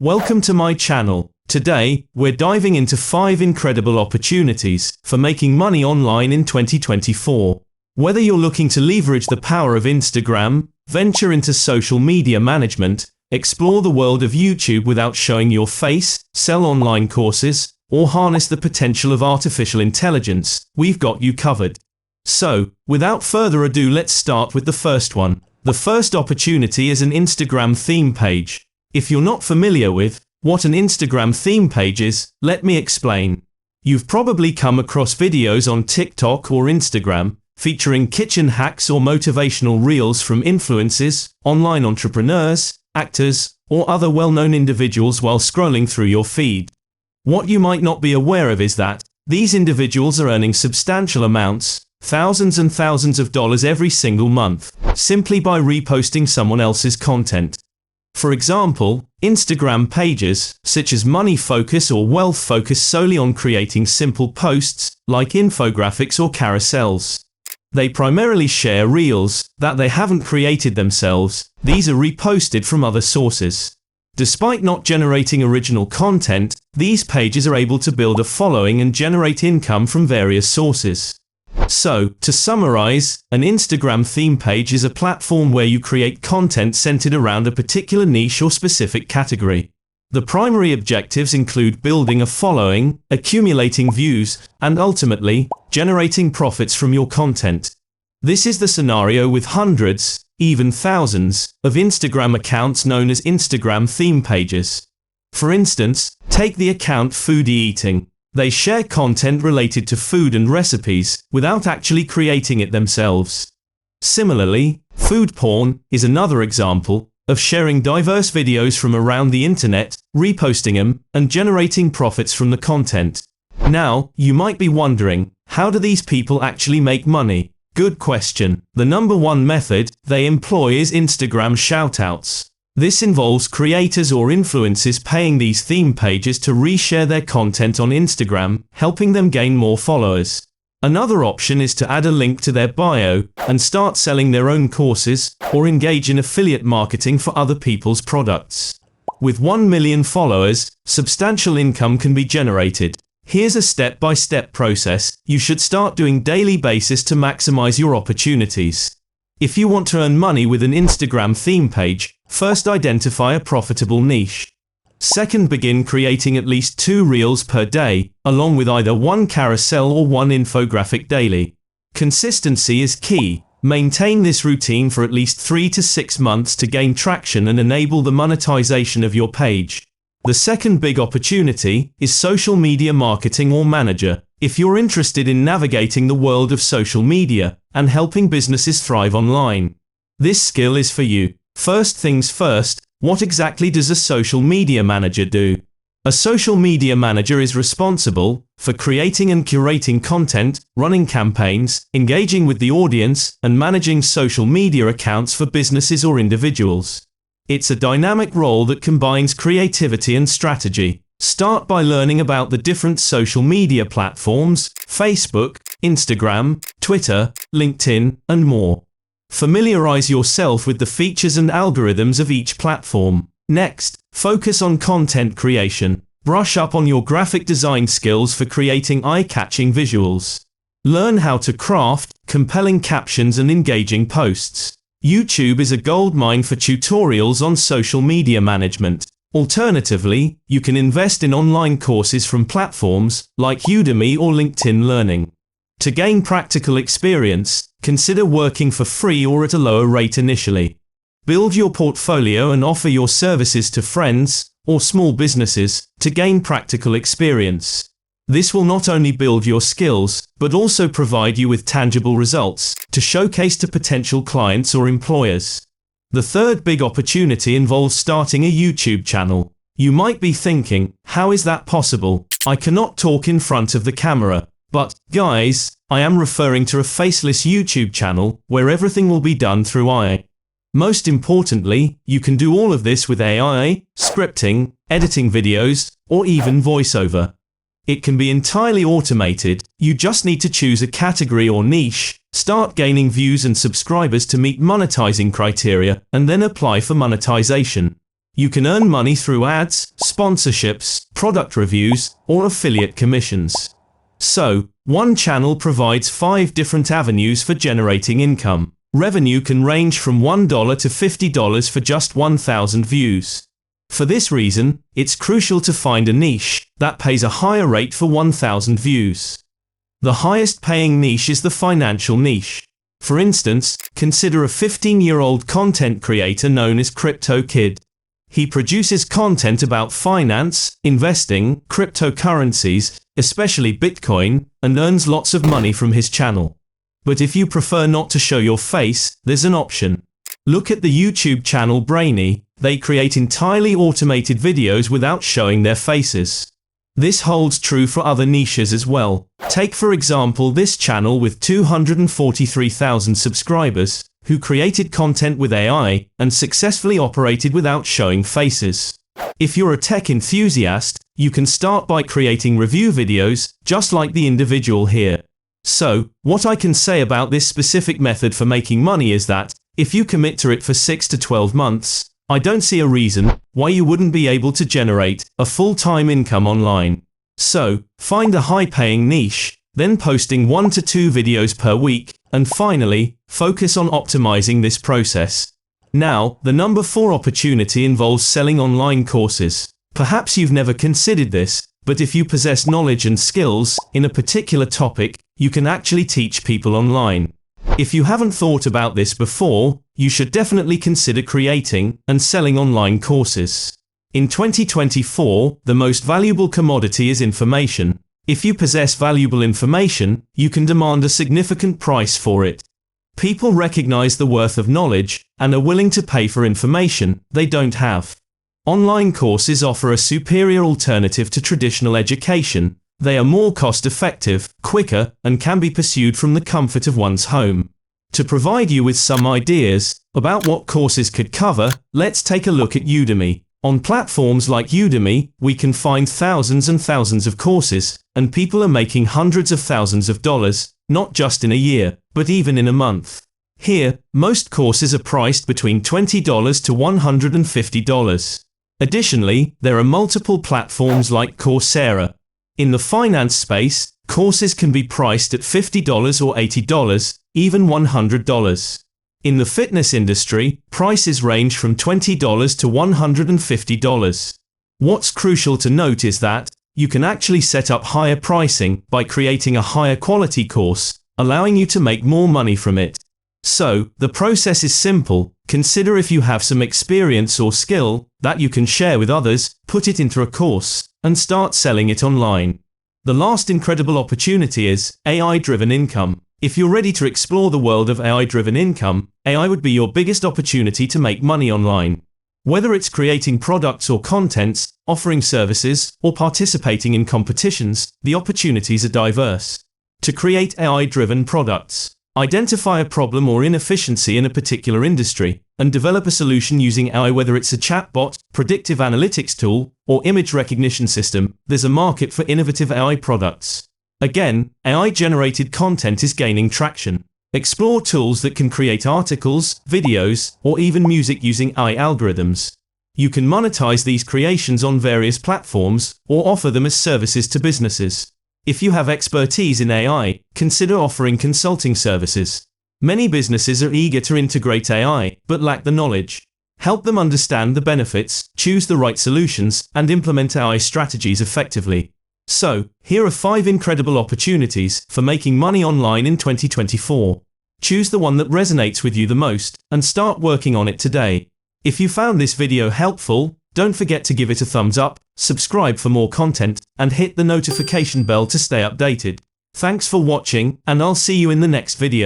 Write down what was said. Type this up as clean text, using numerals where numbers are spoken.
Welcome to my channel. Today, we're diving into 5 incredible opportunities for making money online in 2024. Whether you're looking to leverage the power of Instagram, venture into social media management, explore the world of YouTube without showing your face, sell online courses, or harness the potential of artificial intelligence, we've got you covered. So, without further ado, let's start with the first one. The first opportunity is an Instagram theme page. If you're not familiar with what an Instagram theme page is, let me explain. You've probably come across videos on TikTok or Instagram featuring kitchen hacks or motivational reels from influencers, online entrepreneurs, actors, or other well-known individuals while scrolling through your feed. What you might not be aware of is that these individuals are earning substantial amounts, thousands and thousands of dollars every single month, simply by reposting someone else's content. For example, Instagram pages, such as Money Focus or Wealth focus solely on creating simple posts, like infographics or carousels. They primarily share reels that they haven't created themselves. These are reposted from other sources. Despite not generating original content, these pages are able to build a following and generate income from various sources. So, to summarize, an Instagram theme page is a platform where you create content centered around a particular niche or specific category. The primary objectives include building a following, accumulating views, and ultimately, generating profits from your content. This is the scenario with hundreds, even thousands, of Instagram accounts known as Instagram theme pages. For instance, take the account Foodie Eating. They share content related to food and recipes, without actually creating it themselves. Similarly, food porn is another example of sharing diverse videos from around the internet, reposting them, and generating profits from the content. Now, you might be wondering, how do these people actually make money? Good question. The number one method they employ is Instagram shoutouts. This involves creators or influencers paying these theme pages to reshare their content on Instagram, helping them gain more followers. Another option is to add a link to their bio and start selling their own courses, or engage in affiliate marketing for other people's products. With 1 million followers, substantial income can be generated. Here's a step-by-step process you should start doing daily basis to maximize your opportunities. If you want to earn money with an Instagram theme page, first identify a profitable niche. Second, begin creating at least 2 reels per day, along with either 1 carousel or 1 infographic daily. Consistency is key. Maintain this routine for at least 3 to 6 months to gain traction and enable the monetization of your page. The second big opportunity is social media marketing or manager. If you're interested in navigating the world of social media and helping businesses thrive online, this skill is for you. First things first, what exactly does a social media manager do? A social media manager is responsible for creating and curating content, running campaigns, engaging with the audience, and managing social media accounts for businesses or individuals. It's a dynamic role that combines creativity and strategy. Start by learning about the different social media platforms: Facebook, Instagram, Twitter, LinkedIn, and more. Familiarize yourself with the features and algorithms of each platform. Next, focus on content creation. Brush up on your graphic design skills for creating eye-catching visuals. Learn how to craft compelling captions and engaging posts. YouTube is a goldmine for tutorials on social media management. Alternatively, you can invest in online courses from platforms like Udemy or LinkedIn Learning. To gain practical experience, consider working for free or at a lower rate initially. Build your portfolio and offer your services to friends or small businesses to gain practical experience. This will not only build your skills, but also provide you with tangible results to showcase to potential clients or employers. The third big opportunity involves starting a YouTube channel. You might be thinking, how is that possible? I cannot talk in front of the camera. But, guys, I am referring to a faceless YouTube channel where everything will be done through AI. Most importantly, you can do all of this with AI, scripting, editing videos, or even voiceover. It can be entirely automated. You just need to choose a category or niche, start gaining views and subscribers to meet monetizing criteria, and then apply for monetization. You can earn money through ads, sponsorships, product reviews, or affiliate commissions. So, one channel provides 5 different avenues for generating income. Revenue can range from $1 to $50 for just 1,000 views. For this reason, it's crucial to find a niche that pays a higher rate for 1,000 views. The highest paying niche is the financial niche. For instance, consider a 15-year-old content creator known as Crypto Kid. He produces content about finance, investing, cryptocurrencies, especially Bitcoin, and earns lots of money from his channel. But if you prefer not to show your face, there's an option. Look at the YouTube channel Brainy. They create entirely automated videos without showing their faces. This holds true for other niches as well. Take for example this channel with 243,000 subscribers, who created content with AI and successfully operated without showing faces. If you're a tech enthusiast, you can start by creating review videos, just like the individual here. So, what I can say about this specific method for making money is that, if you commit to it for 6 to 12 months, I don't see a reason why you wouldn't be able to generate a full-time income online. So, find a high-paying niche, then posting 1 to 2 videos per week, and finally, focus on optimizing this process. Now, the number 4 opportunity involves selling online courses. Perhaps you've never considered this, but if you possess knowledge and skills in a particular topic, you can actually teach people online. If you haven't thought about this before, you should definitely consider creating and selling online courses. In 2024, the most valuable commodity is information. If you possess valuable information, you can demand a significant price for it. People recognize the worth of knowledge and are willing to pay for information they don't have. Online courses offer a superior alternative to traditional education. They are more cost-effective, quicker, and can be pursued from the comfort of one's home. To provide you with some ideas about what courses could cover, let's take a look at Udemy. On platforms like Udemy, we can find thousands and thousands of courses, and people are making hundreds of thousands of dollars, not just in a year, but even in a month. Here, most courses are priced between $20 to $150. Additionally, there are multiple platforms like Coursera. In the finance space, courses can be priced at $50 or $80, even $100. In the fitness industry, prices range from $20 to $150. What's crucial to note is that you can actually set up higher pricing by creating a higher quality course, allowing you to make more money from it. So, the process is simple. Consider if you have some experience or skill that you can share with others, put it into a course, and start selling it online. The last incredible opportunity is AI-driven income. If you're ready to explore the world of AI-driven income, AI would be your biggest opportunity to make money online. Whether it's creating products or contents, offering services, or participating in competitions, the opportunities are diverse. To create AI-driven products, identify a problem or inefficiency in a particular industry, and develop a solution using AI. Whether it's a chatbot, predictive analytics tool, or image recognition system, there's a market for innovative AI products. Again, AI-generated content is gaining traction. Explore tools that can create articles, videos, or even music using AI algorithms. You can monetize these creations on various platforms, or offer them as services to businesses. If you have expertise in AI, consider offering consulting services. Many businesses are eager to integrate AI, but lack the knowledge. Help them understand the benefits, choose the right solutions, and implement AI strategies effectively. So, here are 5 incredible opportunities for making money online in 2024. Choose the one that resonates with you the most, and start working on it today. If you found this video helpful, don't forget to give it a thumbs up, subscribe for more content, and hit the notification bell to stay updated. Thanks for watching, and I'll see you in the next video.